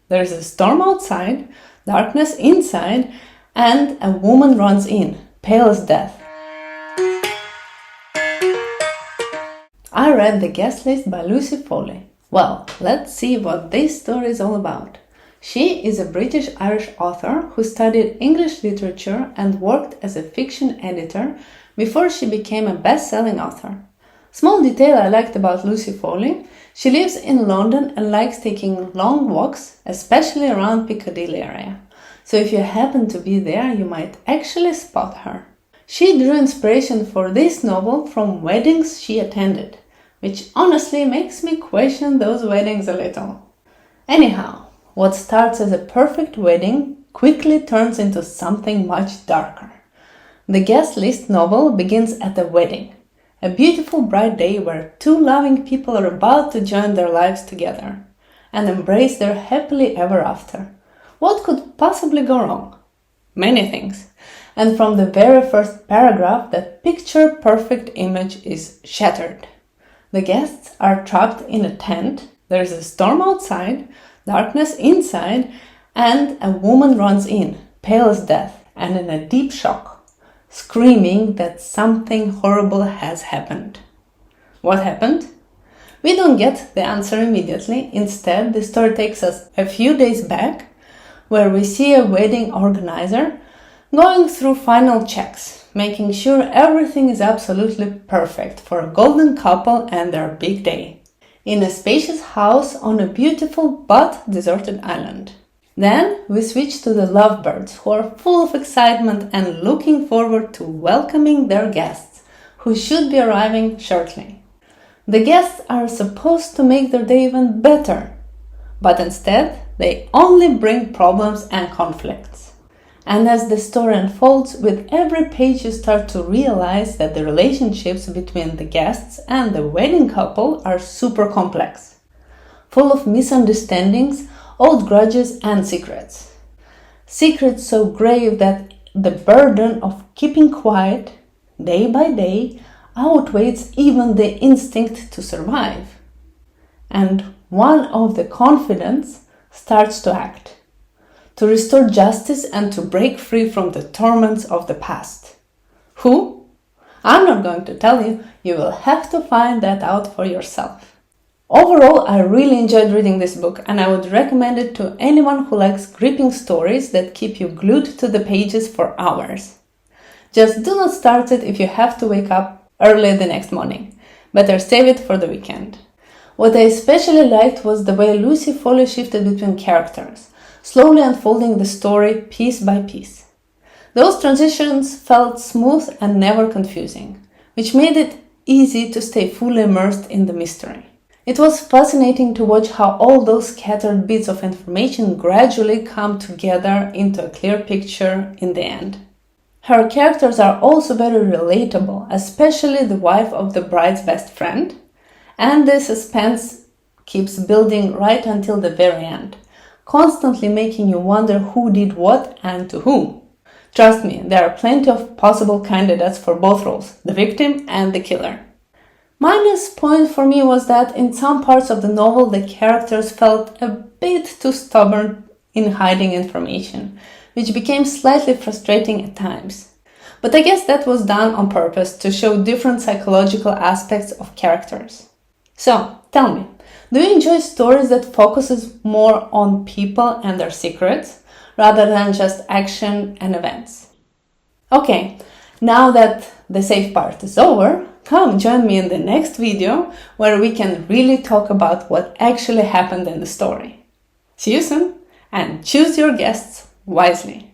There's a storm outside, darkness inside, and a woman runs in, pale as death. I read The Guest List by Lucy Foley. Well, let's see what this story is all about. She is a British-Irish author who studied English literature and worked as a fiction editor before she became a best-selling author. Small detail I liked about Lucy Foley: she lives in London and likes taking long walks, especially around Piccadilly area. So if you happen to be there, you might actually spot her. She drew inspiration for this novel from weddings she attended, which honestly makes me question those weddings a little. Anyhow, what starts as a perfect wedding quickly turns into something much darker. The Guest List novel begins at a wedding, a beautiful bright day where two loving people are about to join their lives together and embrace their happily ever after. What could possibly go wrong? Many things. And from the very first paragraph, that picture-perfect image is shattered. The guests are trapped in a tent, there's a storm outside, darkness inside, and a woman runs in, pale as death and in a deep shock, screaming that something horrible has happened. What happened? We don't get the answer immediately. Instead, the story takes us a few days back, where we see a wedding organizer going through final checks, making sure everything is absolutely perfect for a golden couple and their big day, in a spacious house on a beautiful but deserted island. Then we switch to the lovebirds, who are full of excitement and looking forward to welcoming their guests, who should be arriving shortly. The guests are supposed to make their day even better, but instead they only bring problems and conflicts. And as the story unfolds, with every page you start to realize that the relationships between the guests and the wedding couple are super complex, full of misunderstandings, old grudges and secrets. Secrets so grave that the burden of keeping quiet day by day outweighs even the instinct to survive. And one of the confidants starts to act, to restore justice and to break free from the torments of the past. Who? I'm not going to tell you. You will have to find that out for yourself. Overall, I really enjoyed reading this book, and I would recommend it to anyone who likes gripping stories that keep you glued to the pages for hours. Just do not start it if you have to wake up early the next morning. Better save it for the weekend. What I especially liked was the way Lucy Foley shifted between characters, slowly unfolding the story piece by piece. Those transitions felt smooth and never confusing, which made it easy to stay fully immersed in the mystery. It was fascinating to watch how all those scattered bits of information gradually come together into a clear picture in the end. Her characters are also very relatable, especially the wife of the bride's best friend, and the suspense keeps building right until the very end, constantly making you wonder who did what and to whom. Trust me, there are plenty of possible candidates for both roles, the victim and the killer. Minus point for me was that in some parts of the novel the characters felt a bit too stubborn in hiding information, which became slightly frustrating at times. But I guess that was done on purpose to show different psychological aspects of characters. So, tell me, do you enjoy stories that focuses more on people and their secrets, rather than just action and events? Okay, now that the safe part is over, come join me in the next video where we can really talk about what actually happened in the story. See you soon, and choose your guests wisely.